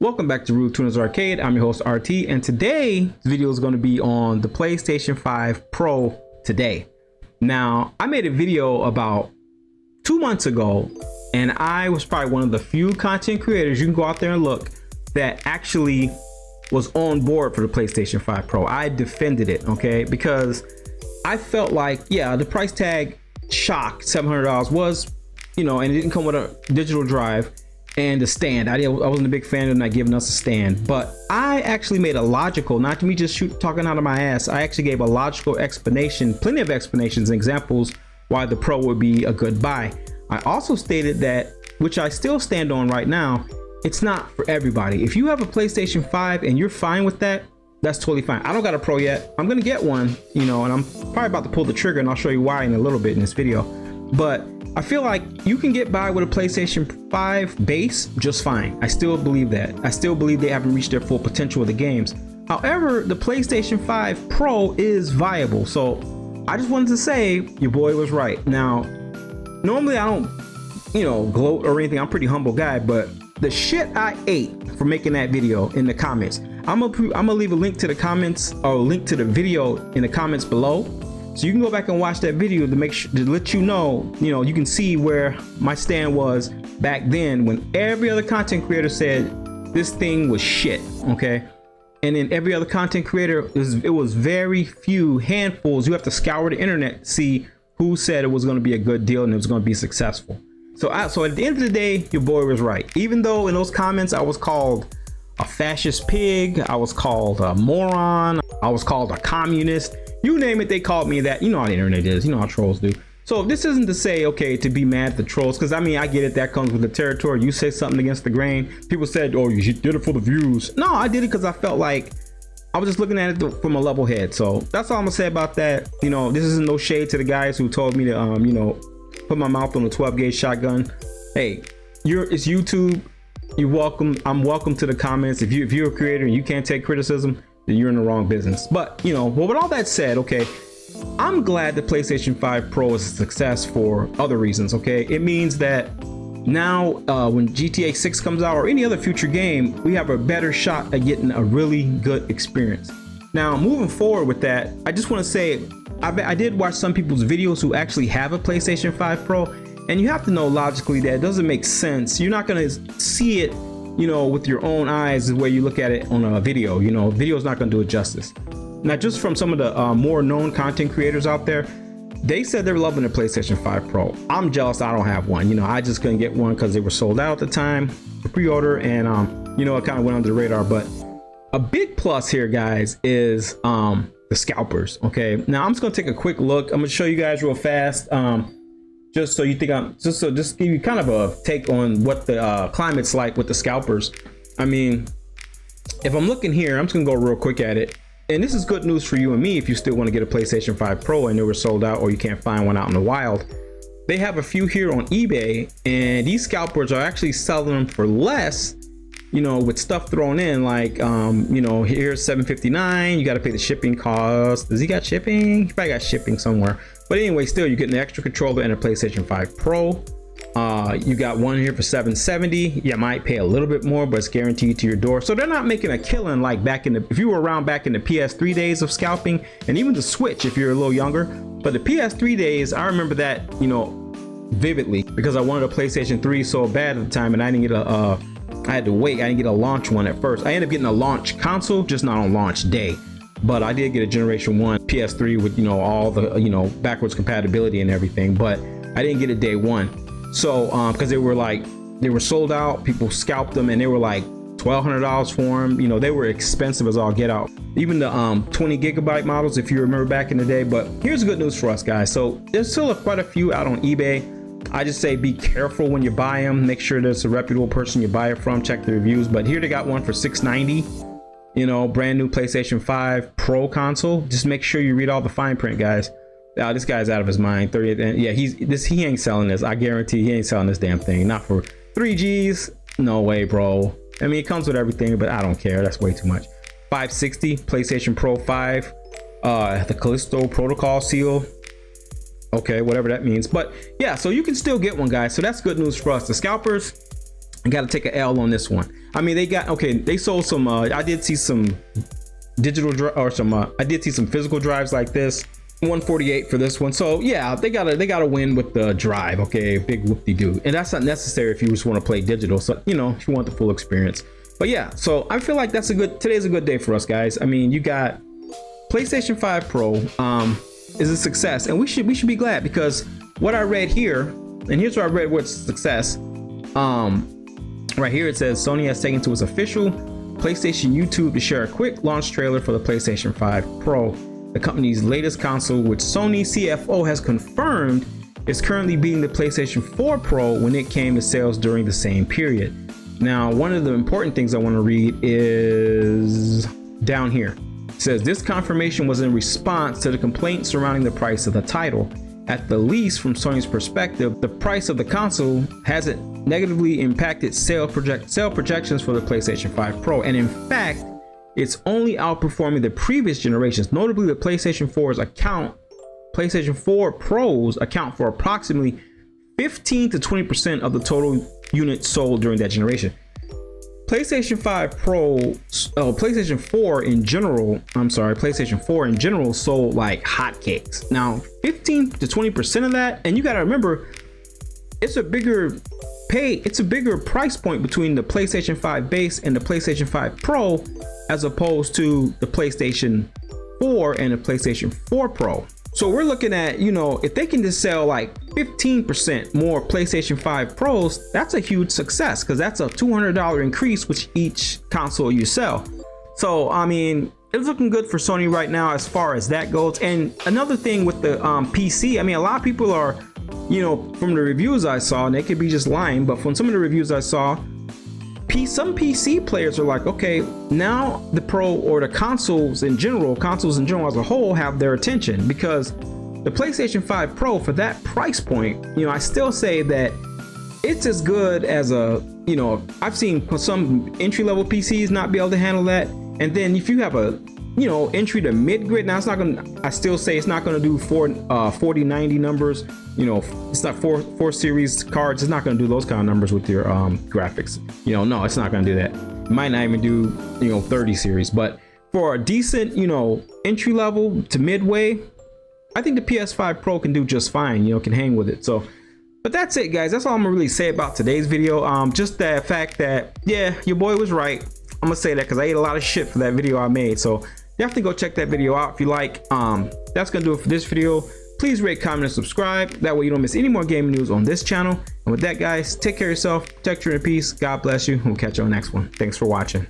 Welcome back to Rude Tuners Arcade. I'm your host RT, and today the video is going to be on the PlayStation 5 Pro today. Now, I made a video about 2 months ago, and I was probably one of the few content creators, you can go out there and look, that actually was on board for the PlayStation 5 Pro. I defended it, okay, because I felt like, yeah, the price tag shock, $700 was, and it didn't come with a digital drive and a stand. I wasn't a big fan of not giving us a stand, but I actually made a logical, not to me just talking out of my ass, I actually gave a logical explanation, plenty of explanations and examples why the Pro would be a good buy. I also stated that, which I still stand on right now, it's not for everybody. If you have a PlayStation 5 and you're fine with that, that's totally fine. I don't got a Pro yet. I'm gonna get one, and I'm probably about to pull the trigger, and I'll show you why in a little bit in this video. But I feel like you can get by with a PlayStation 5 base just fine. I still believe that. I still believe they haven't reached their full potential of the games. However, the PlayStation 5 Pro is viable. So I just wanted to say your boy was right. Now, normally I don't, gloat or anything. I'm a pretty humble guy, but the shit I ate for making that video in the comments, I'm gonna leave a link to the comments or a link to the video in the comments below. So you can go back and watch that video to make sure to let you know, you can see where my stand was back then when every other content creator said this thing was shit, okay? And then every other content creator, it was very few handfuls. You have to scour the internet to see who said it was going to be a good deal and it was going to be successful. So at the end of the day, your boy was right. Even though in those comments I was called a fascist pig, I was called a moron, I was called a communist. You name it, they called me that. You know how the internet is. You know how trolls do. So this isn't to say, okay, to be mad at the trolls, because I get it. That comes with the territory. You say something against the grain. People said, oh, you did it for the views. No, I did it because I felt like I was just looking at it from a level head. So that's all I'm gonna say about that. This isn't no shade to the guys who told me to, put my mouth on a 12 gauge shotgun. Hey, it's YouTube. You're welcome. I'm welcome to the comments. If you're a creator and you can't take criticism, then you're in the wrong business. But well, with all that said, okay, I'm glad the PlayStation 5 Pro is a success for other reasons. Okay, it means that now when GTA 6 comes out or any other future game, we have a better shot at getting a really good experience. Now moving forward with that, I just want to say I did watch some people's videos who actually have a PlayStation 5 Pro, and you have to know logically that it doesn't make sense. You're not going to see it with your own eyes the way you look at it on a video. Video is not going to do it justice. Now, just from some of the more known content creators out there, they said they're loving the PlayStation 5 Pro. I'm jealous I don't have one. I just couldn't get one because they were sold out at the time for pre-order, and it kind of went under the radar. But a big plus here, guys, is the scalpers. Okay, now I'm just gonna take a quick look. I'm gonna show you guys real fast. Just so you think just give you kind of a take on what the climate's like with the scalpers. If I'm looking here, I'm just gonna go real quick at it. And this is good news for you and me if you still want to get a PlayStation 5 Pro and they were sold out or you can't find one out in the wild. They have a few here on eBay, and these scalpers are actually selling them for less, with stuff thrown in, like here's $7.59. You got to pay the shipping cost. Does he got shipping? He probably got shipping somewhere. But anyway, still, you're getting an extra controller and a PlayStation 5 Pro. You got one here for $7.70. You might pay a little bit more, but it's guaranteed to your door. So they're not making a killing like if you were around back in the PS3 days of scalping, and even the Switch if you're a little younger. But the PS3 days, I remember that, vividly, because I wanted a PlayStation 3 so bad at the time, and I didn't get I had to wait. I didn't get a launch one at first. I ended up getting a launch console, just not on launch day. But I did get a Generation 1 PS3 with, all the, backwards compatibility and everything. But I didn't get it day one. So, because they were sold out, people scalped them, and they were like $1,200 for them. They were expensive as all get out. Even the 20 gigabyte models, if you remember back in the day. But here's good news for us, guys. So there's still quite a few out on eBay. I just say be careful when you buy them. Make sure there's a reputable person you buy it from. Check the reviews. But here they got one for $690. Brand new PlayStation 5 Pro console. Just make sure you read all the fine print, guys. This guy's out of his mind. 30th, yeah, he ain't selling this. I guarantee he ain't selling this damn thing. Not for 3Gs. No way, bro. It comes with everything, but I don't care. That's way too much. $560 PlayStation Pro 5. The Callisto Protocol seal. Okay, whatever that means. But yeah, so you can still get one, guys. So that's good news for us. The scalpers, I got to take an L on this one. I mean, they got, okay, they sold some, I did see some digital or some, I did see some physical drives like this. 148 for this one. So yeah, they gotta win with the drive. Okay, big whoop-de-doo. And that's not necessary if you just want to play digital. So, you know, if you want the full experience. But yeah, so I feel like today's a good day for us, guys. I mean, you got PlayStation 5 Pro is a success, and we should be glad, because what I read here, and here's what I read what's success. Right here it says Sony has taken to its official PlayStation YouTube to share a quick launch trailer for the PlayStation 5 Pro, the company's latest console, which Sony CFO has confirmed is currently beating the PlayStation 4 Pro when it came to sales during the same period. Now, one of the important things I want to read is down here. It says this confirmation was in response to the complaints surrounding the price of the title. At the least, from Sony's perspective, the price of the console hasn't negatively impacted sale projections for the PlayStation 5 Pro, and in fact, it's only outperforming the previous generations. Notably, the PlayStation 4 Pros account for approximately 15 to 20% of the total units sold during that generation. PlayStation 4 in general sold like hotcakes. Now, 15 to 20% of that, and you got to remember, it's a bigger price point between the PlayStation 5 base and the PlayStation 5 Pro, as opposed to the PlayStation 4 and the PlayStation 4 Pro. So we're looking at, you know, if they can just sell like 15% more PlayStation 5 Pros, that's a huge success, because that's a $200 increase with each console you sell. So, I mean, it's looking good for Sony right now as far as that goes. And another thing with the PC, I mean, a lot of people are, you know, from the reviews I saw, and they could be just lying, but from some of the reviews I saw, some PC players are like, okay, now the Pro or the consoles in general as a whole have their attention, because the PlayStation 5 Pro, for that price point, you know, I still say that it's as good as a, you know, I've seen some entry-level PCs not be able to handle that. And then if you have a, you know, entry to mid-grade, now it's not gonna, I still say it's not gonna do 4090 numbers. You know, it's not 4 series cards. It's not going to do those kind of numbers with your graphics. You know, no, it's not going to do that. It might not even do, you know, 30 series. But for a decent, you know, entry level to midway, I think the PS5 Pro can do just fine. You know, can hang with it. So, but that's it, guys. That's all I'm gonna really say about today's video. Just the fact that, yeah, your boy was right. I'm gonna say that because I ate a lot of shit for that video I made. So definitely go check that video out if you like. That's gonna do it for this video. Please rate, comment, and subscribe. That way you don't miss any more gaming news on this channel. And with that, guys, take care of yourself, protect your inner peace. God bless you. We'll catch you on the next one. Thanks for watching.